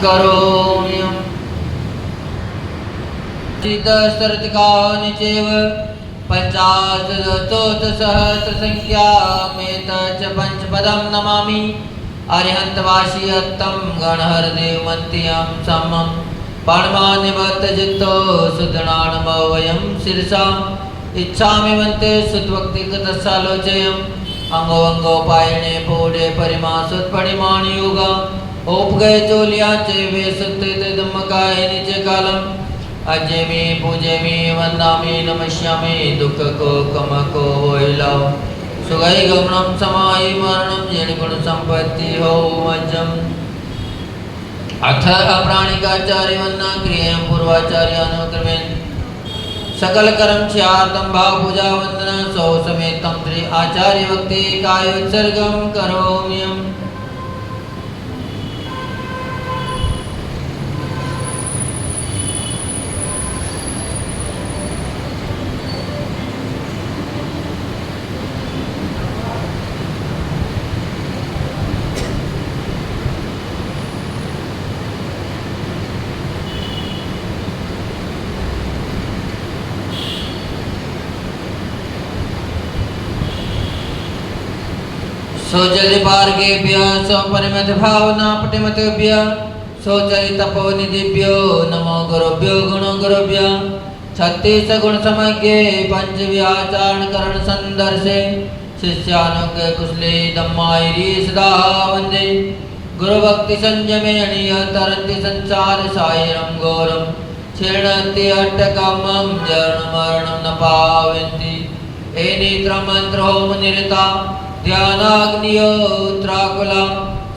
करोम्यहम् चितस्तरतिकानि चैव पंचाशतोत्तरसहस्रसंख्यामेतच्च पंचपदं नमामि अरिहन्तवासियत्तं गणहरदेवमन्त्यं समं पाणमान्यवत्तजित्तो सुदृणानमो वयं शिरसाम् इच्छामि मन्ते सुत्वक्तिगतसालोचयम् अंगोपायने पूडे परिमासुत्परिमाण योगा उपगय चोलिया चेवे सुत्ते धम्मकाय निचे कालम अजेमी पूजेमी वंदामी नमस्यामि दुख को कम को वोइलाओ सुगई गमनम समाई मरणम जन गुण संपत्ति हो वजम अथ अप्राणिकाचार्य वंदना क्रियम पूर्वाचार्य अनुक्रमेण सकल कर्म चार्तम भाव पूजा वंदना सौ समेतम श्री आचार्य भक्ति काय उत्सर्गम करोम्यहम् सो जल्दी पार्गेभ्य सो परिमत भावना पटिमतेभ्य सो चरित तपोनिधिभ्यो नमो गुरुभ्यो गुणो गुरुभ्य 36 गुण समज्ञे पंच व्याचारण करण संदर्शे शिष्यानुज्ञ कुशले धम्मायरी सदा वंदे गुरु भक्ति संयमे अणिय तरन्ति संसार सायरम गौरम क्षीणन्ति अट्टकामं जरण मरणं न पावन्ति एनेत्र मंत्र होम निरता ध्यानाग्नियोत्राकुला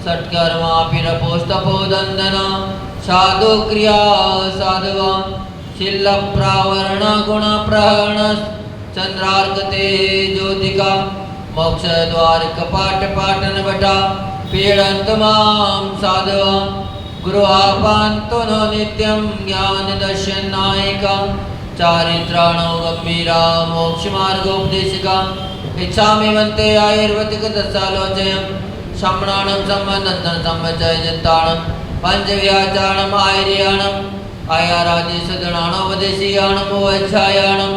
षट्कर्मा पिरपोस्तपोदंदना साधु क्रिया साधुवान शिल प्रावरण गुण प्रहरण चंद्रार्कते ज्योतिका मोक्ष द्वार कपाट पाटन बटा पीड़ंत माम साधुवान गुरु आपान्तो नो नित्यं ज्ञान दर्शन नायिका चारित्राणो गंभीरा मोक्ष मार्गोपदेशिका इच्छामि मन्ते आयुर्वेदिकदशालोचयं शमनानं सम्बन्धं सम्मचयजन्तानं पंचव्याचारणम् आयुर्याणम् आयारादि सदनानोपदेशीयाणम् वैच्छायाणं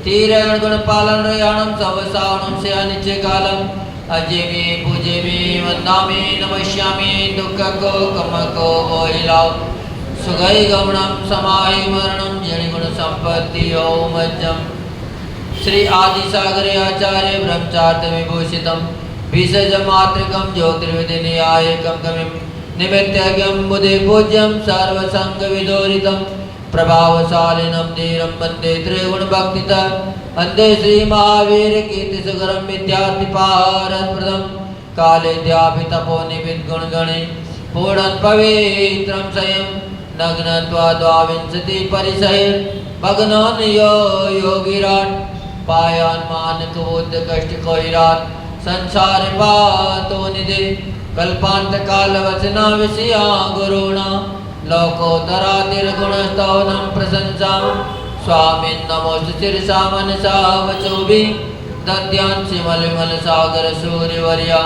तीरण गुणपालनयाणं सवसावनं शयनित्यकालम् अजेमि पूजेमि वन्दामि नमस्यामि दुःखको कमको वोहिलाओ सुगई गमनं समाहि मरणं जनिगुण संपत्ति ओम अज्जम् श्री आदिसागरे आचार्य ब्रह्मचार्य विभूषितम विसर्ज मातृकम ज्योतिर्विधिनियायकम कमिम निमित्तज्ञम बुधे पूज्यम सर्वसंग विदोरितम प्रभावशालिनम धीरम वंदे त्रिगुण भक्तित वंदे श्री महावीर कीर्ति सुगरम विद्यार्थिपारप्रदम काले द्यापि तपो निविद गुण गणे पूर्णं पवित्रं स्वयं नग्नत्वा द्वाविंशति परिसर भगनोन योगिराट पायान मानक बोध कष्ट कोइरात संसार पातो निधे कल्पांत काल वचना विषया गुरुणा लोकोत्तरा निर्गुण स्तवनम प्रशंसा स्वामी नमोस्तु शिरसा मनसा वचोभि दद्यान सिमल विमल सागर सूर्यवर्या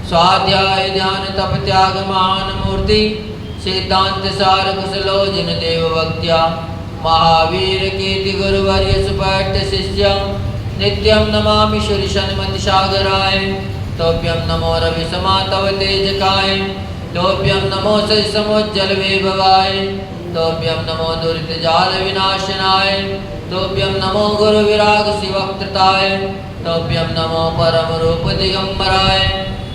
स्वाध्याय ध्यान तप त्याग मान मूर्ति सिद्धांत सार कुशलो जिन देव भक्त्या महावीर कीर्ति गुरुवर्य सुपट्ट शिष्य नित्यं नमामि श्री शन्मति सागराय तोभ्यं नमो रवि समातव तेजकाय तोभ्यं नमो सहि समुज्जल वैभवाय तोभ्यं नमो दुरित जाल विनाशनाय तोभ्यं नमो गुरु विराग शिवक्त्रताय तोभ्यं नमो परम रूप दिगंबराय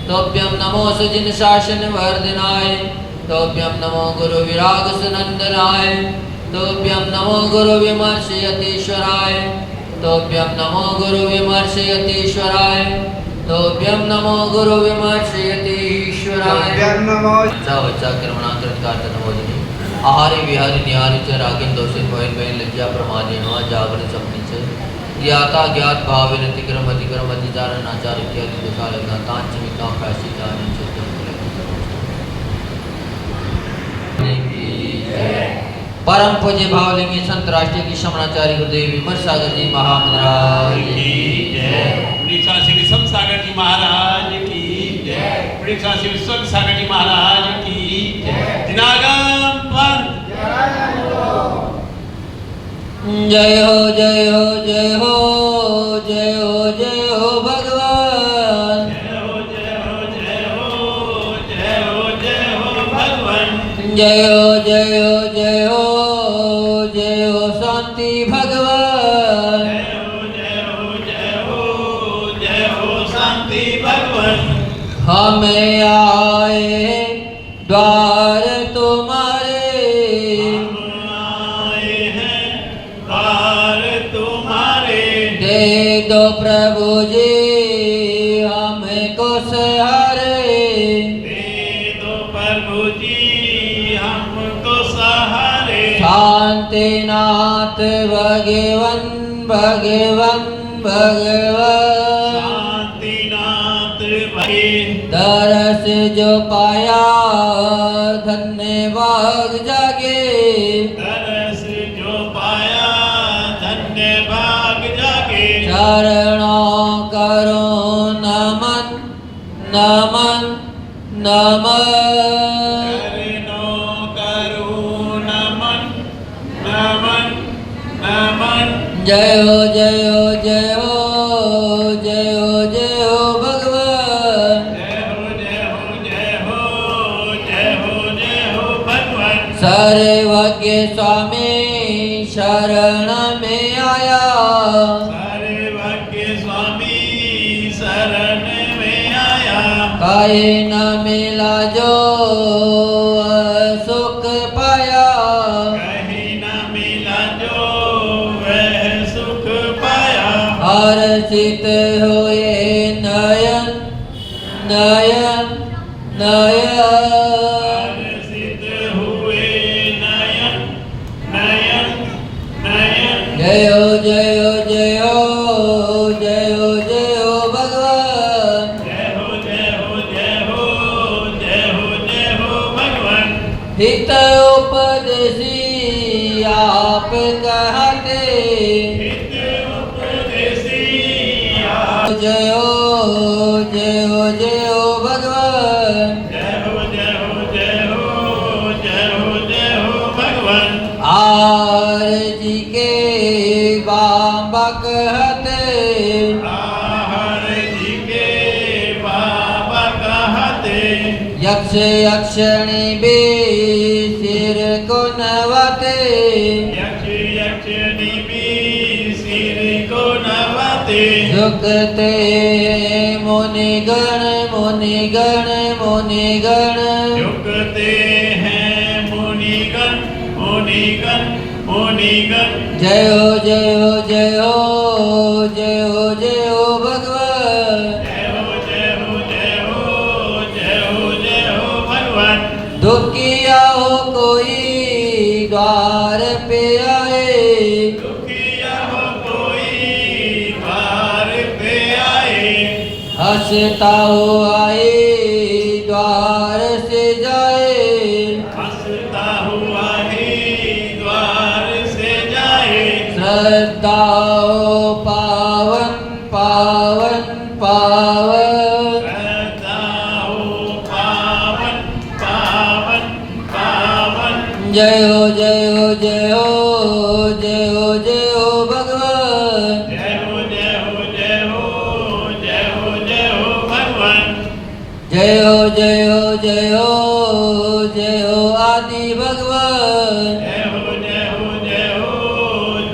तोभ्यं नमो सुजिन शासन वर्धनाय तोभ्यं नमो गुरु विराग सुनंदनाय तोभ्यं नमो गुरु विमर्शयतीश्वराय तोभ्यं नमो गुरु विमर्शयतीश्वराय तोभ्यं नमो गुरु विमर्शयतीश्वराय वच्चा कर्मणाकृत नमोदिनी आहारी विहारी निहारी च रागिन दोषित भयन भयन लज्जा प्रमादेन जागरण सपनी च ज्ञाता ज्ञात भाव अतिक्रम अतिचारण आचार इत्यादि दोषालग्ना तांचमिका प्रायश्चित्तानि च परम पूज्य भावलिंगी संत राष्ट्रीय की शमनाचार्य गुरुदेव विमर्श सागर जी महाराज की जय, परीक्षा श्री विश्व सागर जी महाराज की जय, परीक्षा श्री विश्व सागर जी महाराज की जय। जय हो जय हो जय हो जय हो जय हो भगवान। जय हो जय हो जय हो जय हो जय हो भगवान। जय हो जय हो जय हो जय हो शांति भगवान। जय हो जय हो जय हो जय हो शांति भगवान। हमें आए द्वार तुम्हारे, हम आए हैं द्वार तुम्हारे। दे दो प्रभु जी हमको सहारे। दे दो प्रभु जी हमको सहारे। शांतिनाथ भगवन भगवन भगवन, शांतिनाथ भगे। दरस जो पाया धन्य भाग जागे। तरस जो पाया धन्य भाग जागे। चरणों करो नमन नमन नमन। चरणों करूं नमन नमन नमन। जय हो जय हो जय हो जय हो जय हो भगवान। जय हो जय हो जय हो जय हो जय हो भगवान। सर्वज्ञ स्वामी शरण में आया। सर्वज्ञ स्वामी शरण में आया। कहीं न मिला जो सुख पाया। कहीं न मिला जो वह सुख पाया। हर्षित हुए नयन नयन नयन। हर्षित हुए नयन नयन नयन। जय हो जय हो जय हो जय हो जय हो भगवान। जय हो जय हो जय हो जय हो जय हो भगवान। हित उपदेशी आप कहते। हित उपदेशी आप। जय हो जय हो जय हो भगवान। जय हो जय हो जय हो जय हो जय हो भगवान। आर जी के बाबा कहते। आहर जी के बाबा कहते। यक्ष यक्षिणी भी सिर को नवाते। यक्ष यक्षिणी भी सिर को नवाते। झुकते मुनिगण मुनिगण मुनिगण। झुकते हैं मुनिगण मुनिगण मुनिगण। जय हो जय हो जय हो जय हो जय हो भगवान। जय हो जय हो जय हो जय हो जय हो भगवान। दुखिया हो कोई द्वार पे आए। दुखिया हो कोई द्वार पे आए। हंसता हो आए द्वार से जाए। हंसता हुआ ही द्वार से जाए। श्रद्धा हो पावन पावन पावन। कहता हो पावन पावन पावन। जय हो जय हो जय हो जय हो जय हो भगवान। जय हो जय हो जय हो जय हो जय हो भगवान। जय हो जय हो जय हो जय हो आदि भगवान। जय हो जय हो जय हो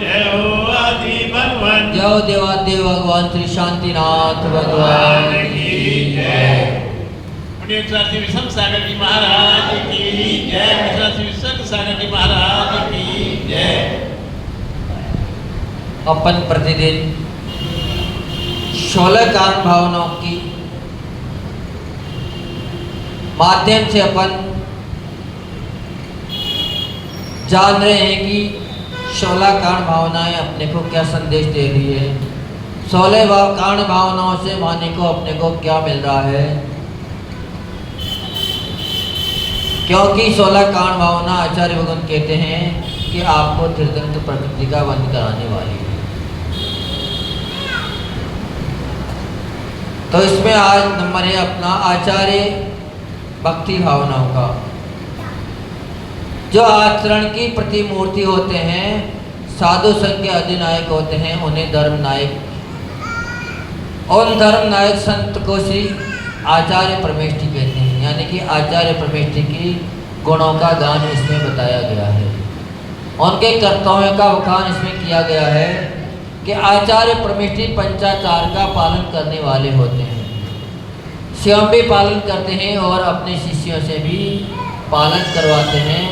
जय हो आदि भगवान। जय हो देवादेव भगवान श्री शांतिनाथ भगवान की जय। श्री विषम सागर जी महाराज की जय। श्री विश्व सागर जी महाराज की जय। अपन प्रतिदिन 16 कारण भावनाओं की माध्यम से अपन जान रहे हैं कि 16 कारण भावनाएं अपने को क्या संदेश दे रही है। 16 कारण भावनाओं से माने को अपने को क्या मिल रहा है। क्योंकि 16 कारण भावना आचार्य भगवान कहते हैं कि आपको त्रिदंत प्रकृति का बंद कराने वाली है। तो इसमें आज नंबर है अपना आचार्य भक्ति भावनाओं का। जो आचरण की प्रतिमूर्ति होते हैं साधु संघ के अधिनायक होते हैं, उन्हें धर्म नायक, उन धर्म नायक संत को श्री आचार्य परमेष्ठी कहते हैं। यानी कि आचार्य परमेष्ठी की गुणों का गान इसमें बताया गया है, उनके कर्तव्यों का बखान इसमें किया गया है कि आचार्य परमेष्ठी पंचाचार का पालन करने वाले होते हैं, स्वयं भी पालन करते हैं और अपने शिष्यों से भी पालन करवाते हैं।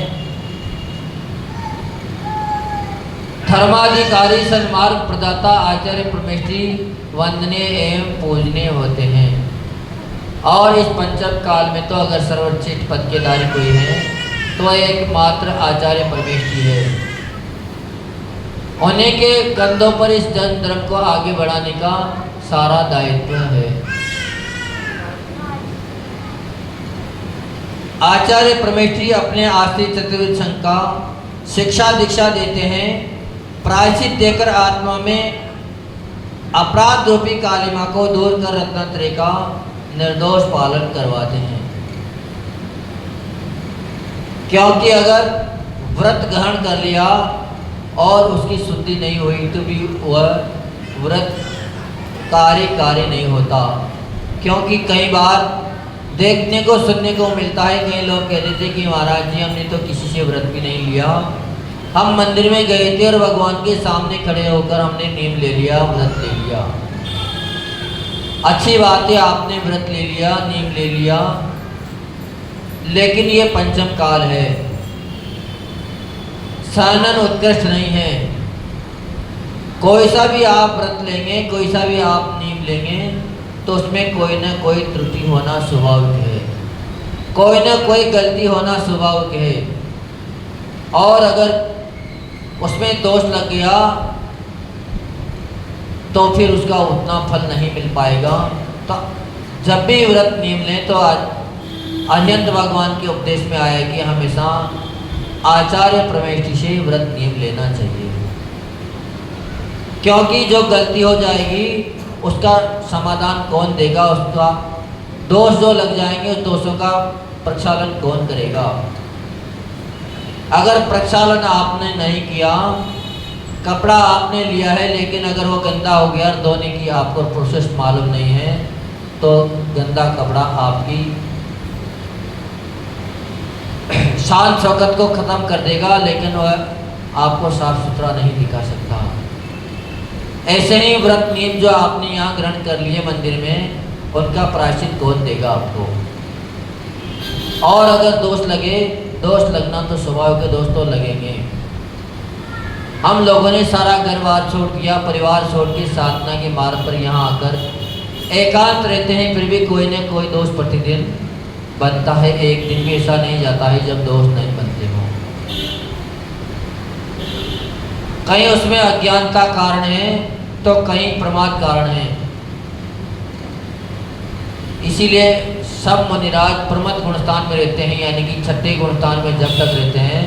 धर्माधिकारी सन्मार्ग प्रदाता आचार्य परमेष्ठी वंदनीय एवं पूजनीय होते हैं। और इस पंचम काल में तो अगर सर्वोच्च पद के धारी कोई है तो एकमात्र आचार्य परमेष्ठी है। उन्हीं के कंधों पर इस जन धर्म को आगे बढ़ाने का सारा दायित्व है। आचार्य परमेष्ठी अपने आश्रित चतुर्विध संघ का शिक्षा दीक्षा देते हैं, प्रायश्चित देकर आत्मा में अपराध रूपी कालिमा को दूर कर रत्नत्रय का निर्दोष पालन करवाते हैं। क्योंकि अगर व्रत ग्रहण कर लिया और उसकी शुद्धि नहीं हुई तो भी वह व्रत कार्य नहीं होता। क्योंकि कई बार देखने को सुनने को मिलता है, कई लोग कह देते हैं कि महाराज जी हमने तो किसी से व्रत भी नहीं लिया, हम मंदिर में गए थे और भगवान के सामने खड़े होकर हमने नियम ले लिया, व्रत ले लिया। अच्छी बात है, आपने व्रत ले लिया, नियम ले लिया, लेकिन ये पंचम काल है, सानन उत्कृष्ट नहीं है। कोई सा भी आप व्रत लेंगे, कोई सा भी आप नियम लेंगे तो उसमें कोई ना कोई त्रुटि होना स्वाभाविक है, कोई ना कोई गलती होना स्वाभाविक है। और अगर उसमें दोष लग गया तो फिर उसका उतना फल नहीं मिल पाएगा। तो जब भी व्रत नियम लें तो अनंत भगवान के उपदेश में आया कि हमेशा आचार्य परमेष्ठी से व्रत नियम लेना चाहिए। क्योंकि जो गलती हो जाएगी उसका समाधान कौन देगा, उसका दोष जो लग जाएंगे उस दोषों का प्रक्षालन कौन करेगा। अगर प्रक्षालन आपने नहीं किया, कपड़ा आपने लिया है लेकिन अगर वो गंदा हो गया और धोने की आपको प्रोसेस मालूम नहीं है तो गंदा कपड़ा आपकी शान शौकत को ख़त्म कर देगा, लेकिन वह आपको साफ सुथरा नहीं दिखा सकता। ऐसे ही व्रत नियम जो आपने यहाँ ग्रहण कर लिए मंदिर में, उनका प्रायश्चित कौन देगा आपको। और अगर दोष लगे, दोष लगना तो स्वभाव के दोष तो लगेंगे। हम लोगों ने सारा घर बार छोड़ दिया, परिवार छोड़ के साधना के मार्ग पर यहाँ आकर एकांत रहते हैं, फिर भी कोई न कोई दोष प्रतिदिन बनता है। एक दिन भी ऐसा नहीं जाता है जब दोष नहीं बनते हों। कहीं उसमें अज्ञानता कारण है तो कहीं प्रमाद कारण है। इसीलिए सब मुनिराज प्रमथ गुणस्थान में रहते हैं, यानी कि छठे गुणस्थान में जब तक रहते हैं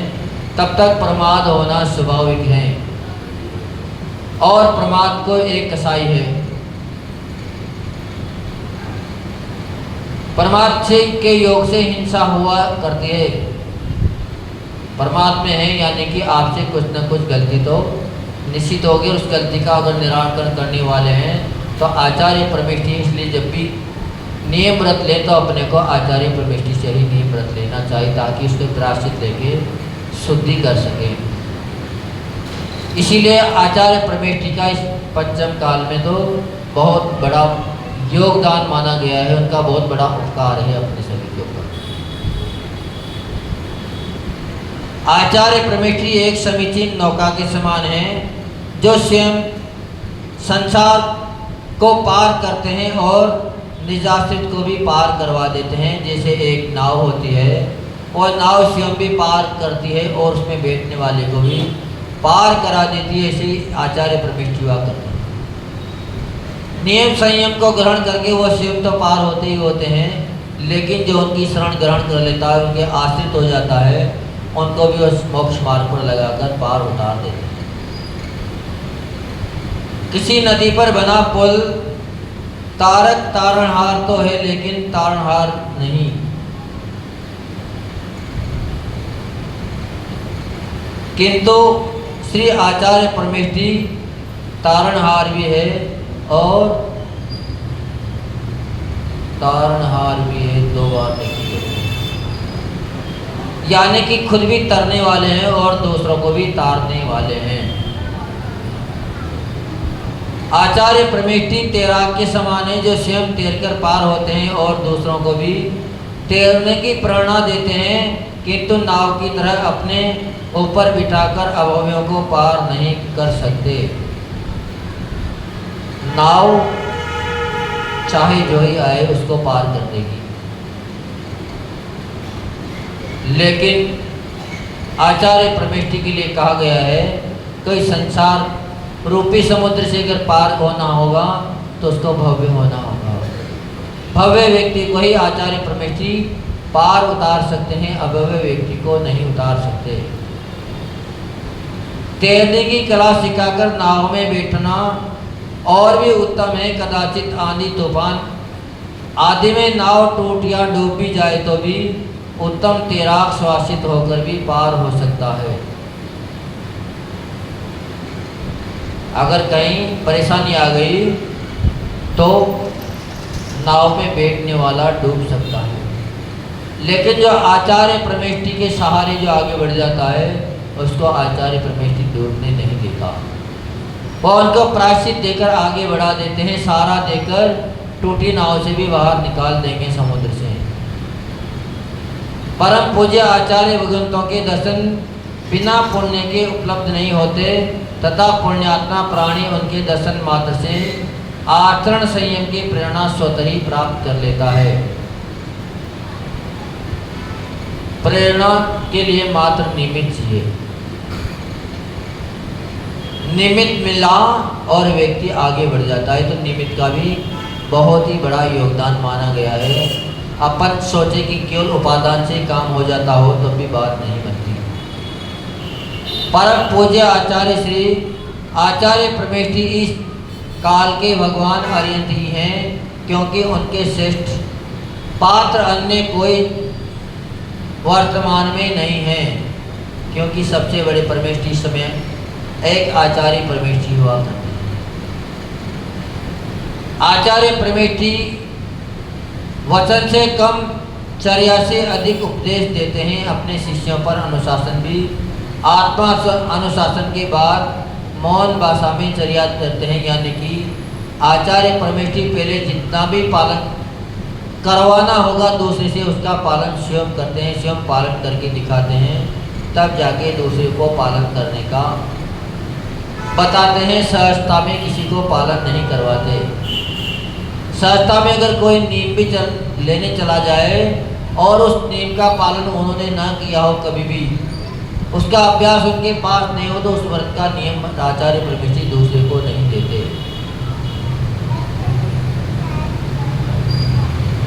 तब तक प्रमाद होना स्वाभाविक है। और प्रमाद को एक कसाई है। परमार्थ के योग से हिंसा हुआ करती है। परमात्मा में है, यानी कि आपसे कुछ न कुछ गलती तो निश्चित होगी। उस गलती का अगर निराकरण करने वाले हैं तो आचार्य परमेष्ठी, इसलिए जब भी नियम व्रत ले तो अपने को आचार्य परमेष्ठी से ही नियम व्रत लेना चाहिए ताकि उसके प्रायश्चित लेके शुद्धि कर सके। इसीलिए आचार्य परमेष्ठी का इस पंचम काल में तो बहुत बड़ा योगदान माना गया है, उनका बहुत बड़ा उपकार है अपने सभी के ऊपर। आचार्य परमेष्ठी एक समीचीन नौका के समान है जो स्वयं संसार को पार करते हैं और निजाश्रित को भी पार करवा देते हैं। जैसे एक नाव होती है और नाव स्वयं भी पार करती है और उसमें बैठने वाले को भी पार करा देती है, ऐसे ही आचार्य परमेष्ठी हुआ करते हैं। नियम संयम को ग्रहण करके वो स्वयं तो पार होते ही होते हैं, लेकिन जो उनकी शरण ग्रहण कर लेता है, उनके आश्रित हो जाता है, उनको भी उस मोक्ष मार्ग पर लगाकर पार उतार देते हैं। किसी नदी पर बना पुल तारक तारणहार तो है लेकिन तारणहार नहीं। किंतु श्री आचार्य परमेष्ठी तारणहार भी है और तारणहार भी है, 2 बार देखिए, यानी कि खुद भी तरने वाले हैं और दूसरों को भी तारने वाले हैं। आचार्य परमेष्ठी तैराक के समान है जो स्वयं तैरकर पार होते हैं और दूसरों को भी तैरने की प्रेरणा देते हैं, किंतु नाव की तरह अपने ऊपर बिठाकर अभावियों को पार नहीं कर सकते। नाव चाहे जो ही आए उसको पार कर देगी, लेकिन आचार्य परमेष्ठी के लिए कहा गया है कोई संसार रूपी समुद्र से अगर पार होना होगा तो उसको भव्य होना होगा। भव्य व्यक्ति को ही आचार्य परमेष्ठी पार उतार सकते हैं, अभव्य व्यक्ति को नहीं उतार सकते। तैरने की कला सिखाकर नाव में बैठना और भी उत्तम है। कदाचित आंधी तूफान आदि में नाव टूट या डूब भी जाए तो भी उत्तम तैराक श्वासित होकर भी पार हो सकता है। अगर कहीं परेशानी आ गई तो नाव में बैठने वाला डूब सकता है, लेकिन जो आचार्य परमेष्ठी के सहारे जो आगे बढ़ जाता है उसको आचार्य परमेष्ठी डूबने नहीं देता। वो उनको प्रायश्चित देकर आगे बढ़ा देते हैं, सहारा देकर टूटी नाव से भी बाहर निकाल देंगे समुद्र से। परम पूज्य आचार्य भगवंतों के दर्शन बिना पुण्य के उपलब्ध नहीं होते तथा पुण्यात्मा प्राणी उनके दर्शन मात्र से आचरण संयम की प्रेरणा स्वतः ही प्राप्त कर लेता है। प्रेरणा के लिए मात्र निमित्त चाहिए, निमित्त मिला और व्यक्ति आगे बढ़ जाता है। तो निमित्त का भी बहुत ही बड़ा योगदान माना गया है। अपन सोचे कि केवल उपादान से काम हो जाता हो तो भी बात नहीं बनती। परम पूज्य आचार्य श्री आचार्य परमेष्ठी इस काल के भगवान अर्यंत ही हैं, क्योंकि उनके श्रेष्ठ पात्र अन्य कोई वर्तमान में नहीं है, क्योंकि सबसे बड़े परमेष्ठी समय एक आचार्य परमेष्ठी हुआ करते हैं। आचार्य परमेष्ठी वचन से कम चर्या से अधिक उपदेश देते हैं। अपने शिष्यों पर अनुशासन भी आत्मा अनुशासन के बाद मौन भाषा में चर्या करते हैं, यानी कि आचार्य परमेष्ठी पहले जितना भी पालन करवाना होगा दूसरे से उसका पालन स्वयं करते हैं, स्वयं पालन करके दिखाते हैं, तब जाके दूसरे को पालन करने का बताते हैं। सहजता में किसी को पालन नहीं करवाते। सहजता में अगर कोई नियम भी लेने चला जाए और उस नियम का पालन उन्होंने ना किया हो, कभी भी उसका अभ्यास उनके पास नहीं हो, तो उस व्रत का नियम आचार्य परमेष्ठी दूसरे को नहीं देते।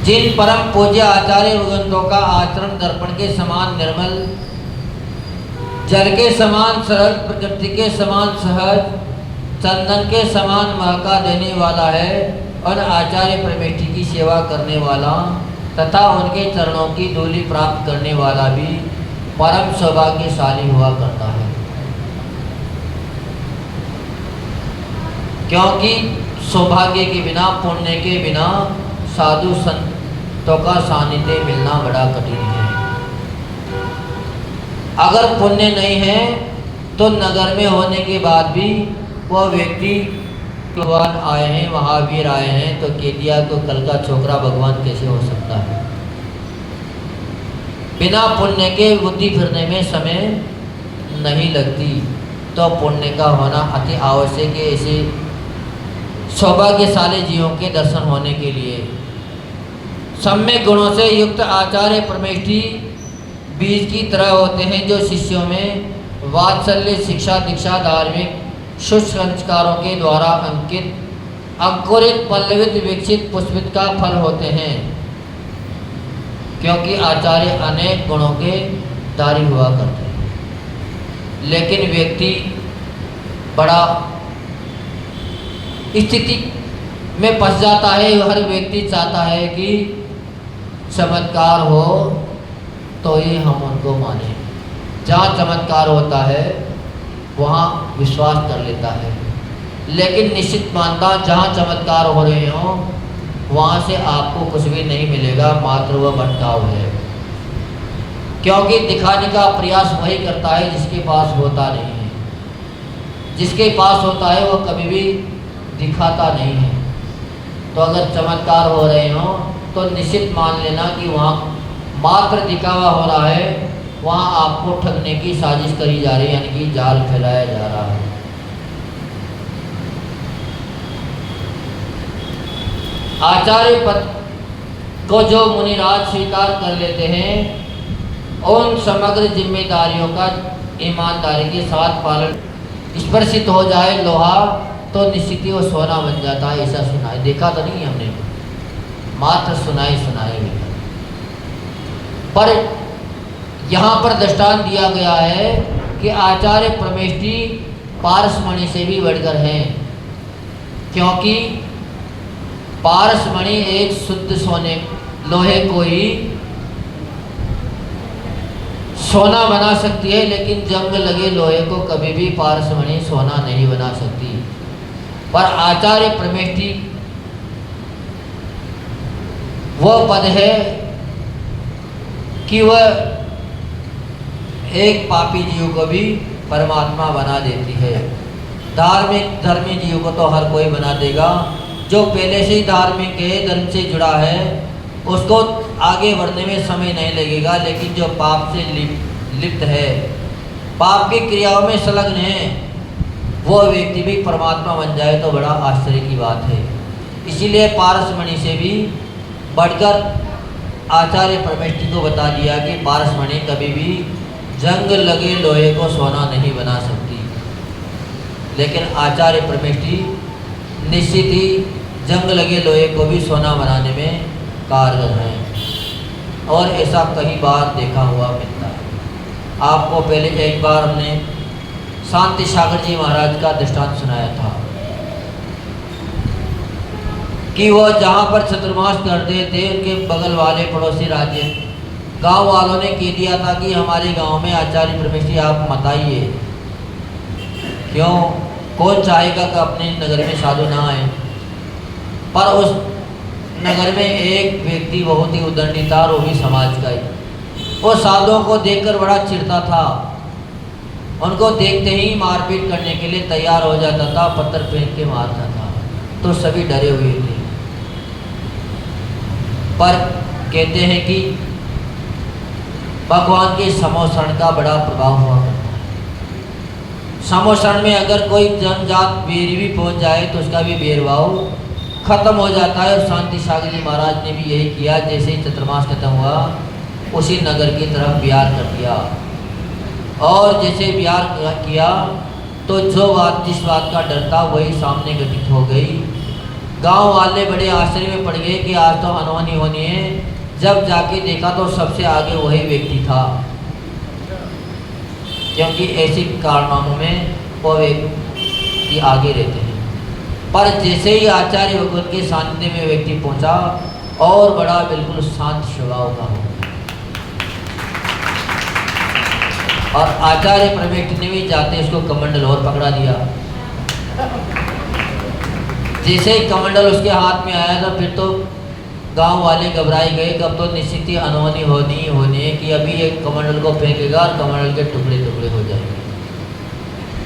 जिन परम पूज्य आचार्य भगवंतों का आचरण दर्पण के समान निर्मल, जल के समान सरल, प्रकृति के समान सहज, चंदन के समान महका देने वाला है, और आचार्य परमेष्ठी की सेवा करने वाला तथा उनके चरणों की धूलि प्राप्त करने वाला भी परम सौभाग्यशाली हुआ करता है। क्योंकि सौभाग्य के बिना, पुण्य के बिना साधु संतों का सानिध्य मिलना बड़ा कठिन है। अगर पुण्य नहीं है तो नगर में होने के बाद भी वह व्यक्ति भगवान आए हैं, महावीर आए हैं, तो केतिया को कल का छोकरा भगवान कैसे हो सकता है। बिना पुण्य के बुद्धि फिरने में समय नहीं लगती, तो पुण्य का होना अति आवश्यक है ऐसे सौभाग्यशाली जीवों के दर्शन होने के लिए। सम्यक गुणों से युक्त आचार्य परमेष्ठी बीज की तरह होते हैं, जो शिष्यों में वात्सल्य, शिक्षा, दीक्षा, धार्मिक शुष्क संस्कारों के द्वारा अंकुरित, पल्लवित, विकसित, पुष्पित का फल होते हैं। क्योंकि आचार्य अनेक गुणों के धारी हुआ करते हैं, लेकिन व्यक्ति बड़ा स्थिति में फंस जाता है। हर व्यक्ति चाहता है कि चमत्कार हो तो ही हम उनको माने। जहाँ चमत्कार होता है वहाँ विश्वास कर लेता है। लेकिन निश्चित मानता जहाँ चमत्कार हो रहे हों वहाँ से आपको कुछ भी नहीं मिलेगा, मात्र वह भटकाव है। क्योंकि दिखाने का प्रयास वही करता है जिसके पास होता नहीं है। जिसके पास होता है वो कभी भी दिखाता नहीं है। तो अगर चमत्कार हो रहे हों तो निश्चित मान लेना कि वहाँ मात्र दिखावा हो रहा है, वहाँ आपको ठगने की साजिश करी जा रही है, यानी कि जाल फैलाया जा रहा है। आचार्य पद को जो मुनिराज स्वीकार कर लेते हैं उन समग्र जिम्मेदारियों का ईमानदारी के साथ पालन स्पर्शित हो जाए लोहा तो निश्चित ही वो सोना बन जाता है। ऐसा सुना है, देखा तो नहीं हमने, मात्र सुनाई पर यहाँ पर दृष्टांत दिया गया है कि आचार्य परमेष्ठी पारसमणि से भी बढ़कर हैं। क्योंकि पारसमणि एक शुद्ध सोने लोहे को ही सोना बना सकती है, लेकिन जंग लगे लोहे को कभी भी पारसमणि सोना नहीं बना सकती। पर आचार्य परमेष्ठी वह पद है कि वह एक पापी जीव को भी परमात्मा बना देती है। धार्मिक धर्मी जीव को तो हर कोई बना देगा। जो पहले से ही धार्मिक है, धर्म से जुड़ा है, उसको आगे बढ़ने में समय नहीं लगेगा। लेकिन जो पाप से लिप्त है, पाप की क्रियाओं में संलग्न है, वो व्यक्ति भी परमात्मा बन जाए तो बड़ा आश्चर्य की बात है। इसीलिए पारसमणि से भी बढ़कर आचार्य परमेष्ठी को बता दिया कि पारसमणि कभी भी जंग लगे लोहे को सोना नहीं बना सकती। लेकिन आचार्य परमेष्ठी निश्चित ही जंग लगे लोहे को भी सोना बनाने में कारगर हैं। और ऐसा कई बार देखा हुआ मिलता है। आपको पहले एक बार हमने शांति सागर जी महाराज का दृष्टांत सुनाया था कि वह जहाँ पर चतुर्मास करते थे, उनके बगल वाले पड़ोसी राज्य गांव वालों ने कह दिया था कि हमारे गांव में आचार्य परमेष्ठी आप मत आइए। क्यों? कौन चाहेगा कि अपने नगर में साधु ना आए। पर उस नगर में एक व्यक्ति बहुत ही उदंडी था, वो भी समाज का ही। वो साधुओं को देखकर बड़ा चिढ़ता था, उनको देखते ही मारपीट करने के लिए तैयार हो जाता था, पत्थर फेंक के मारता था। तो सभी डरे हुए थे। पर कहते हैं कि भगवान के समोषण का बड़ा प्रभाव हुआ करता है। समोषण में अगर कोई जनजात बेरी भी पहुंच जाए तो उसका भी भेदभाव खत्म हो जाता है। और शांति सागर जी महाराज ने भी यही किया। जैसे ही चतुर्मास खत्म हुआ, उसी नगर की तरफ बिहार कर दिया। और जैसे बिहार किया तो जो बात जिस बात का डर था वही सामने घटित हो गई। गांव वाले बड़े आश्चर्य में पड़ गए कि आज तो अनहोनी होनी है। जब जाके देखा तो सबसे आगे वही व्यक्ति था, क्योंकि ऐसे कारनामों में वो व्यक्ति आगे रहते हैं। पर जैसे ही आचार्य भगवत के सानिध्य में व्यक्ति पहुंचा और बड़ा बिल्कुल शांत स्वभाव का हो। और आचार्य परमेष्ठी ने भी जाते उसको कमंडल और पकड़ा दिया। जैसे ही कमंडल उसके हाथ में आया था, फिर तो गांव वाले घबराए गए। कब तो निश्चित ही अनहोनी होनी है कि अभी एक कमंडल को फेंकेगा और कमंडल के टुकड़े टुकड़े हो जाएंगे।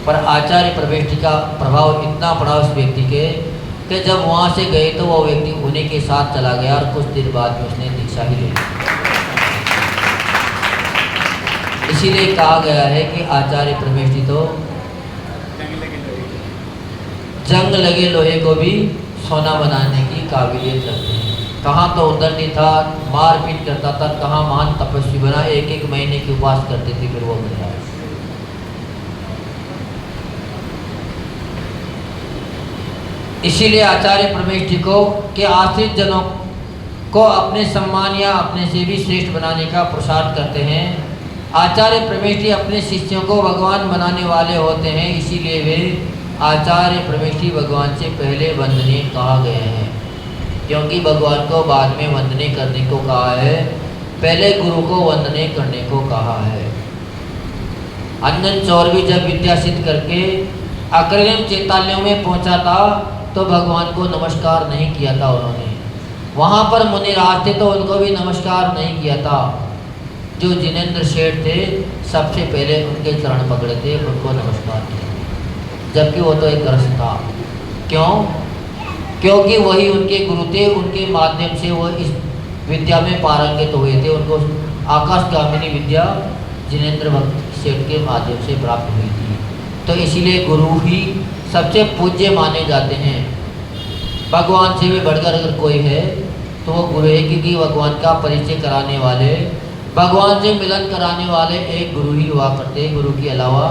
पर आचार्य परमेष्ठी का प्रभाव इतना पड़ा उस व्यक्ति के कि जब वहाँ से गए तो वो व्यक्ति उन्हीं के साथ चला गया और कुछ देर बाद में उसने दीक्षा ही ले ली। इसीलिए कहा गया है कि आचार्य परमेष्ठी तो जंग लगे लोहे को भी सोना बनाने की काबिलियत रखते हैं। कहाँ तो उदंडी था, मारपीट करता था, कहाँ महान तपस्वी बना, एक एक महीने की उपवास करते थे, फिर वो बना। इसीलिए आचार्य परमेष्ठी को के आश्रित जनों को अपने सम्मान या अपने से भी श्रेष्ठ बनाने का पुरुषार्थ करते हैं। आचार्य परमेष्ठी अपने शिष्यों को भगवान बनाने वाले होते हैं। इसीलिए वे आचार्य परमेष्ठी भगवान से पहले वंदनीय कहा गए हैं, क्योंकि भगवान को बाद में वंदनीय करने को कहा है, पहले गुरु को वंदनीय करने को कहा है। अंजन चौर भी जब विद्या सिद्ध करके अग्रिम चैतान्यों में पहुंचा था तो भगवान को नमस्कार नहीं किया था उन्होंने। वहाँ पर मुनिराज थे तो उनको भी नमस्कार नहीं किया था। जो जिनेंद्र शेठ थे सबसे पहले उनके चरण पकड़े थे, उनको नमस्कार किया, जबकि वो तो एक रस था। क्यों? क्योंकि वही उनके गुरु थे, उनके माध्यम से वो इस विद्या में पारंगत हुए थे। उनको आकाशगामिनी विद्या जिनेंद्र भक्त सेठ के माध्यम से प्राप्त हुई थी। तो इसीलिए गुरु ही सबसे पूज्य माने जाते हैं। भगवान से भी बढ़कर अगर कोई है तो वो गुरु है, क्योंकि भगवान का परिचय कराने वाले, भगवान से मिलन कराने वाले एक गुरु ही हुआ करते हैं। गुरु के अलावा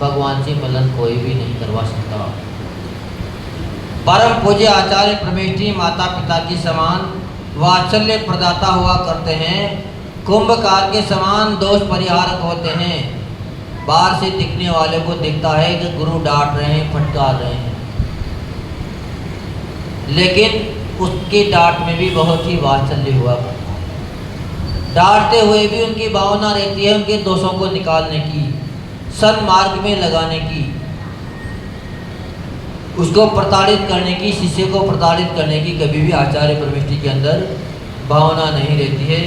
भगवान से मिलन कोई भी नहीं करवा सकता। परम पूज्य आचार्य परमेष्ठी माता पिता के समान वात्सल्य प्रदाता हुआ करते हैं। कुंभकार के समान दोष परिहारक होते हैं। बाहर से दिखने वाले को दिखता है कि गुरु डांट रहे हैं, फटकार रहे हैं, लेकिन उसकी डांट में भी बहुत ही वात्सल्य हुआ करता है। डांटते हुए भी उनकी भावना रहती है उनके दोषों को निकालने की, सन्मार्ग में लगाने की, उसको प्रताड़ित करने की, शिष्य को प्रताड़ित करने की कभी भी आचार्य परमेष्ठी के अंदर भावना नहीं रहती है।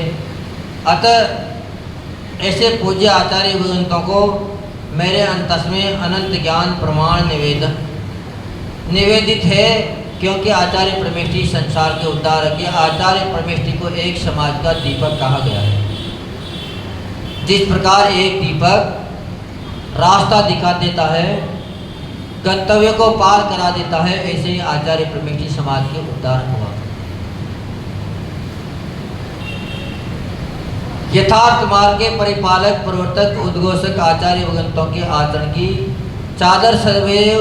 अतः ऐसे पूज्य आचार्य भगवंतों को मेरे अंतस में अनंत ज्ञान प्रमाण निवेदित है, क्योंकि आचार्य परमेष्ठी संसार के उद्धारक है। आचार्य परमेष्ठी को एक समाज का दीपक कहा गया है। जिस प्रकार एक दीपक रास्ता दिखा देता है, गंतव्य को पार करा देता है, ऐसे ही आचार्य परमेष्ठी समाज के उद्धारक हुआ। यथार्थ मार्ग के परिपालक, प्रवर्तक, उद्घोषक आचार्य भगवंतों के आचरण की चादर सदैव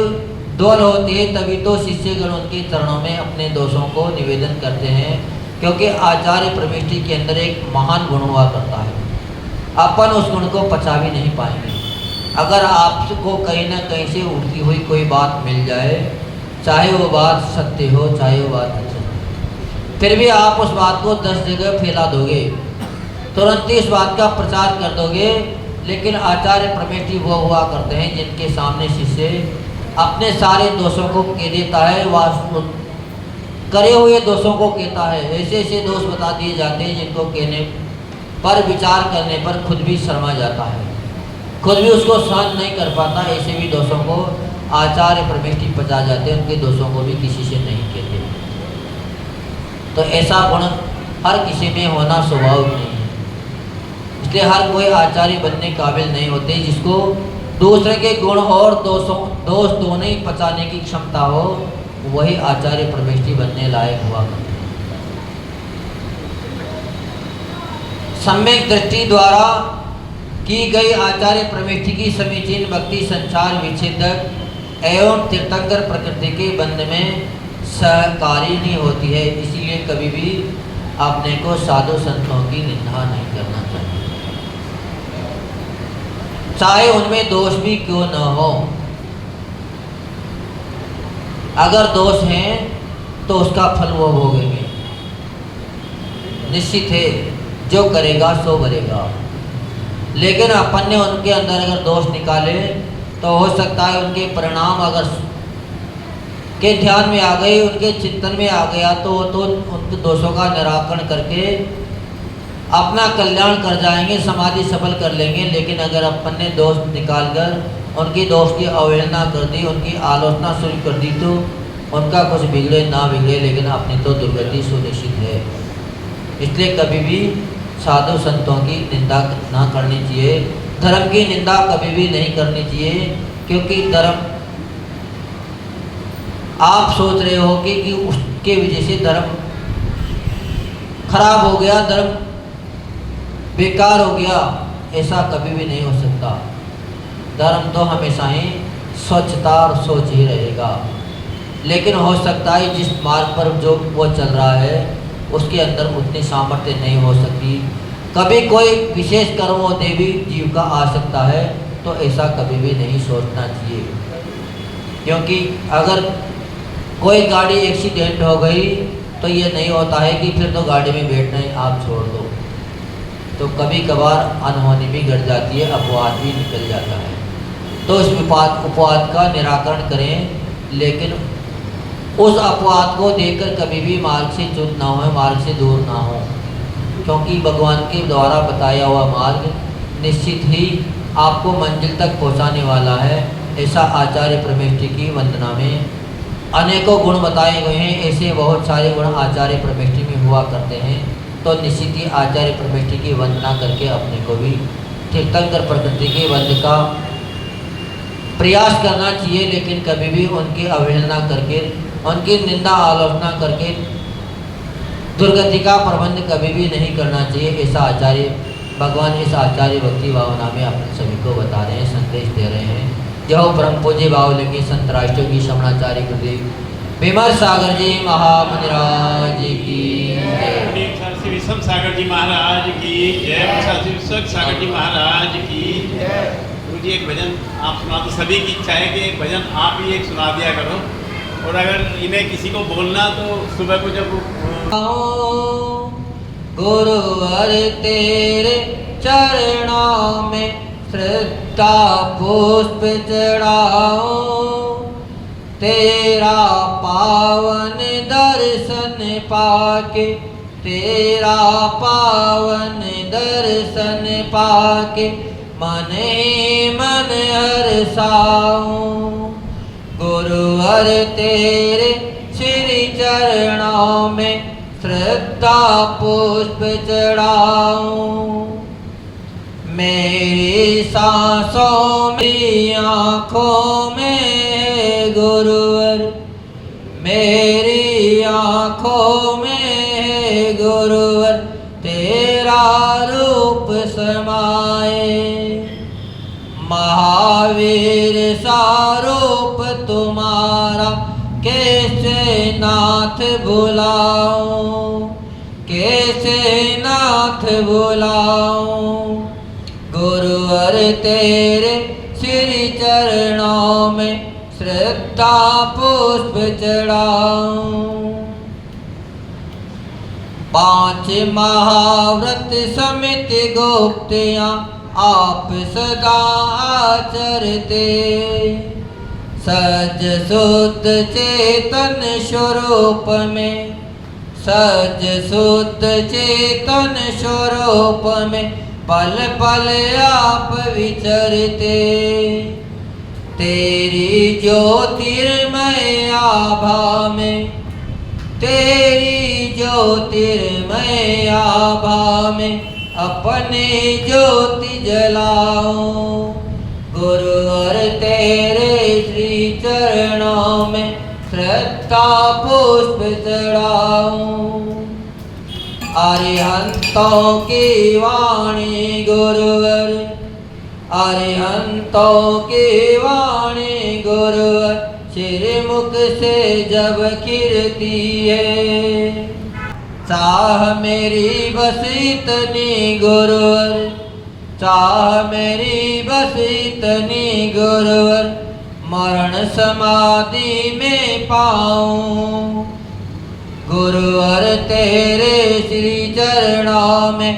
दोल होती है, तभी तो शिष्यगण उनके चरणों में अपने दोषों को निवेदन करते हैं। क्योंकि आचार्य परमेष्ठी के अंदर एक महान गुण हुआ करता है, अपन उस गुण को पचा भी नहीं पाएंगे। अगर आपको कहीं ना कहीं से उठती हुई कोई बात मिल जाए, चाहे वो बात सत्य हो, चाहे वो बात अच्छी हो, फिर भी आप उस बात को 10 जगह फैला दोगे, तुरंत ही इस बात का प्रचार कर दोगे। लेकिन आचार्य परमेष्ठी वो हुआ करते हैं जिनके सामने शिष्य अपने सारे दोषों को कह देता है, करे हुए दोषों को कहता है। ऐसे ऐसे दोष बता दिए जाते हैं जिनको कहने पर, विचार करने पर खुद भी शर्मा जाता है, खुद भी उसको सहन नहीं कर पाता। ऐसे भी दोषों को आचार्य परमेष्ठी पचा जाते हैं, उनके दोषों को भी किसी से नहीं कहते। तो ऐसा गुण हर किसी में होना स्वाभाविक नहीं है। इसलिए हर कोई आचार्य बनने काबिल नहीं होते। जिसको दूसरे के गुण और दोष दोनों ही पचाने की क्षमता हो, वही आचार्य परमेष्ठी बनने लायक हुआ करते हैं। सम्यक दृष्टि द्वारा की गई आचार्य परमेष्ठी की समीचीन भक्ति संसार विच्छेदक एवं तीर्थंकर प्रकृति के बंध में सहकारी नहीं होती है। इसीलिए कभी भी अपने को साधु संतों की निंदा नहीं करना चाहिए, चाहे उनमें दोष भी क्यों न हो। अगर दोष हैं तो उसका फल वो भोगेंगे, निश्चित है, जो करेगा सो भरेगा। लेकिन अपन ने उनके अंदर अगर दोष निकाले तो हो सकता है उनके परिणाम अगर के ध्यान में आ गए, उनके चिंतन में आ गया, तो उनके दोषों का निराकरण करके अपना कल्याण कर जाएंगे, समाधि सफल कर लेंगे। लेकिन अगर अपन ने दोष निकालकर उनकी दोष की अवहेलना कर दी, उनकी आलोचना शुरू कर दी, तो उनका कुछ बिगड़े ना बिगड़े, लेकिन अपनी तो दुर्गति सुनिश्चित है। इसलिए कभी भी साधु संतों की निंदा ना करनी चाहिए, धर्म की निंदा कभी भी नहीं करनी चाहिए। क्योंकि धर्म आप सोच रहे हो कि उसके वजह से धर्म खराब हो गया, धर्म बेकार हो गया, ऐसा कभी भी नहीं हो सकता। धर्म तो हमेशा ही स्वच्छता और सोच ही रहेगा। लेकिन हो सकता है जिस मार्ग पर जो वो चल रहा है उसके अंदर उतनी सामर्थ्य नहीं हो सकती। कभी कोई विशेष कर्म देवी जीव का आ सकता है, तो ऐसा कभी भी नहीं सोचना चाहिए। क्योंकि अगर कोई गाड़ी एक्सीडेंट हो गई तो ये नहीं होता है कि फिर तो गाड़ी में बैठना ही आप छोड़ दो। तो कभी कभार अनहोनी भी घट जाती है, अपवाद भी निकल जाता है। तो इस उपवाद का निराकरण करें, लेकिन उस अपवाद को देखकर कभी भी मार्ग से च्युत ना हो, मार्ग से दूर ना हो, क्योंकि भगवान के द्वारा बताया हुआ मार्ग निश्चित ही आपको मंजिल तक पहुंचाने वाला है। ऐसा आचार्य परमेष्ठी की वंदना में अनेकों गुण बताए गए हैं। ऐसे बहुत सारे गुण आचार्य परमेष्ठी में हुआ करते हैं। तो निश्चित ही आचार्य परमेष्ठी की वंदना करके अपने को भी तीर्थंकर प्रकृति के वंद का प्रयास करना चाहिए, लेकिन कभी भी उनकी अवहेलना करके, उनकी निंदा आलोचना करके दुर्गति का प्रबंध कभी भी नहीं करना चाहिए। ऐसा आचार्य भगवान इस आचार्य भक्ति भावना में अपने सभी को बता रहे हैं, संदेश दे रहे हैं। जो परम पूज्य भावलिंगी संत राष्ट्रयोगी शमणाचार्य गुरुदेव विमल सागर जी महामुनिराज की जय। विषम सागर जी महाराज की जय। विश्व सागर जी महाराज की जय। गुरु जी एक भजन आप सुना, तो सभी की इच्छा है कि एक भजन आप ही एक सुना दिया करो, और अगर इन्हें किसी को बोलना तो सुबह को जब गुरुवर तेरे चरणों में श्रद्धा पुष्प चढ़ाओ, तेरा पावन दर्शन पाके, तेरा पावन दर्शन पाके मन ही मन हर्षाऊं। गुरुवर तेरे श्री चरणों में श्रद्धा पुष्प चढ़ाऊं। मेरी सांसों में आँखों में गुरुवर, मेरी आँखों में गुरुवर तेरा रूप समाए। महावीर सा रूप तुम्हारा कैसे नाथ बुलाऊं, कैसे नाथ बुलाऊं। गुरुवर तेरे श्री चरणों में श्रद्धा पुष्प चढ़ाऊं। 5 महाव्रत समित गुप्तियाँ आप सदा आचरते, सज शुद्ध चेतन स्वरूप में, सज शुद्ध चेतन स्वरूप में पल पल आप विचरते। तेरी ज्योतिर्मय आभा में, तेरी ज्योतिर्मय आभा में अपने ज्योति जलाओ। गुरुवर तेरे श्री चरणों में श्रद्धा पुष्प चढ़ाऊं। अरिहंतों की वाणी गुरुवर, अरिहंतों की वाणी गुरुवर श्रीमुख से जब खिरती है। चाह मेरी बस इतनी गुरुवर, चाह मेरी बस इतनी गुरुवर मरण समाधि में पाऊं। गुरुवर तेरे श्री चरणों में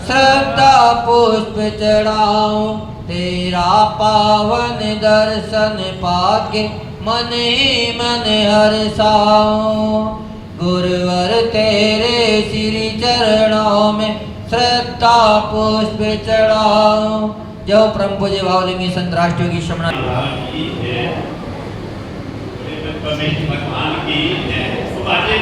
श्रद्धा पुष्प चढ़ाऊं। तेरा पावन दर्शन पाके मन ही मन हर्षाऊं। गुरुवर तेरे श्री चरणों में श्रद्धा पुष्प चढ़ाऊं। जो परम पूज्य भावलिंगी संत राष्ट्रयोगी शमणा भगवान की बाजे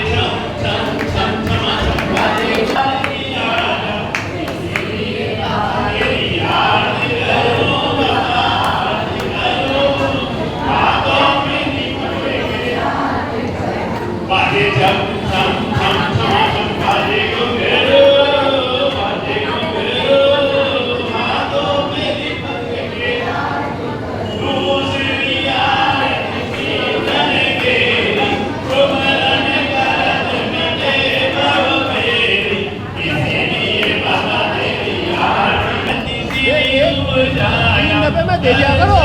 दे दिया करो,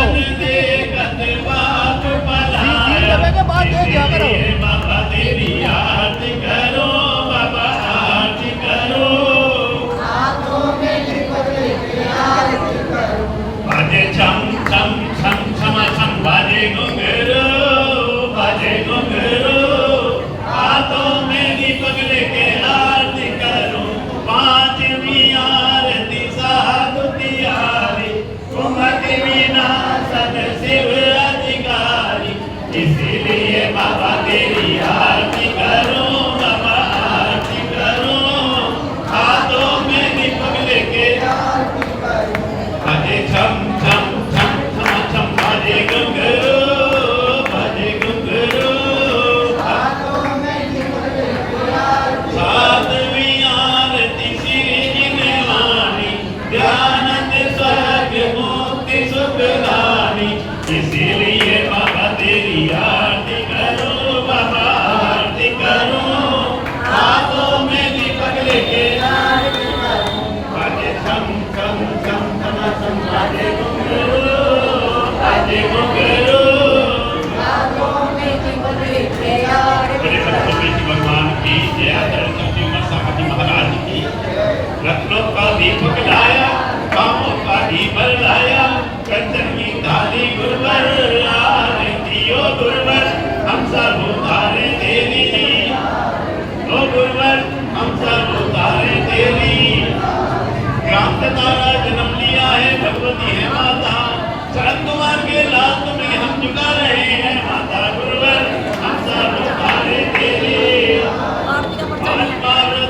3 दफे के बाद दे दिया करो। बाबा तेरी आरती करो, बाबा आरती करो। भगवान की जय। सागर जी महाराज की। रत्नों का दीपक लाया, कामों का दीपक लाया, कंचन की थाली गुरुवर आरतियो गुरुवर हम सब उतारे तेरी, ओ गुरुवर हम सब उतारे तेरी। ग्राम से तारा जन्म लिया है, भगवती है माता, चरण कुमार के लाल तुम्हें हम झुका रहे हैं माता गुरुवर हम सब उतारे तेरी।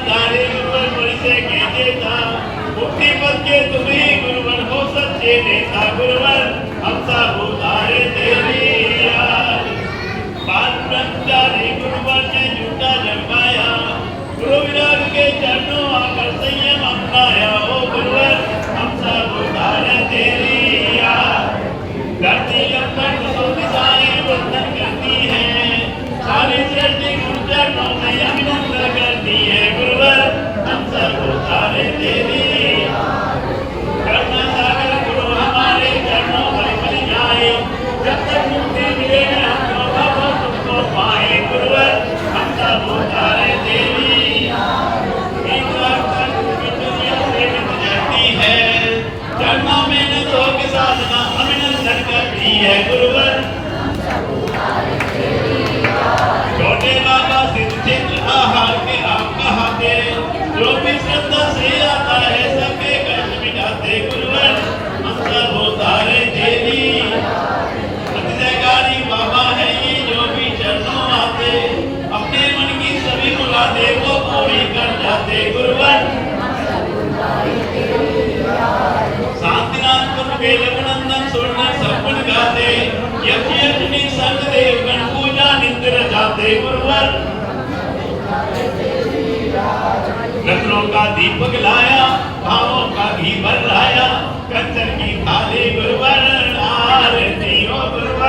तारे गुरुवर मुझ से कहते था, मुक्ति पद के तुम्हें गुरुवर हो सच्चे नेता गुरुवर हम सब उतारे तेरी। बाल ब्रह्मचारी गुरुवर ने झूठा जगमाया, गुरु विराग के चरणों आकर संयम अपनाया, ओ गुरुवर हम सब उतारे तेरी। धरती अंबर सो दिशाएं वंदन करती हैं, सारी सृष्टि गुरु चरणों में अभिनंदन करती है गुरुवर हम सब उतारे तेरी। करुणा सागर गुरु हमारे चरणों में बन जाए, जब तक मुक्ति मिले हमको भगवान तुमको पाए गुरुवर हम सब उतारे तेरी। चरणों में न तो के साधना अभिनंदन करती है गुरुवर। छोटे बाबा सिद्ध चित्र आहार के आप कहाते, जो भी श्रद्धा से आता है सबके कष्ट मिटाते गुरुवर हम सब उतारे तेरी। अतिशयकारी बाबा है ये जो भी चरणों आते, अपने मन की सभी मुरादें वो पूरी कर जाते गुरुवर। शांतिनाथ गुरु के रघुनंदन सुरन सब गुण गाते, यज्ञ यज्ञ संग देव गण पूजा नित्य जाते गुरुवर। रत्नों का दीपक लाया, भावों का घी भर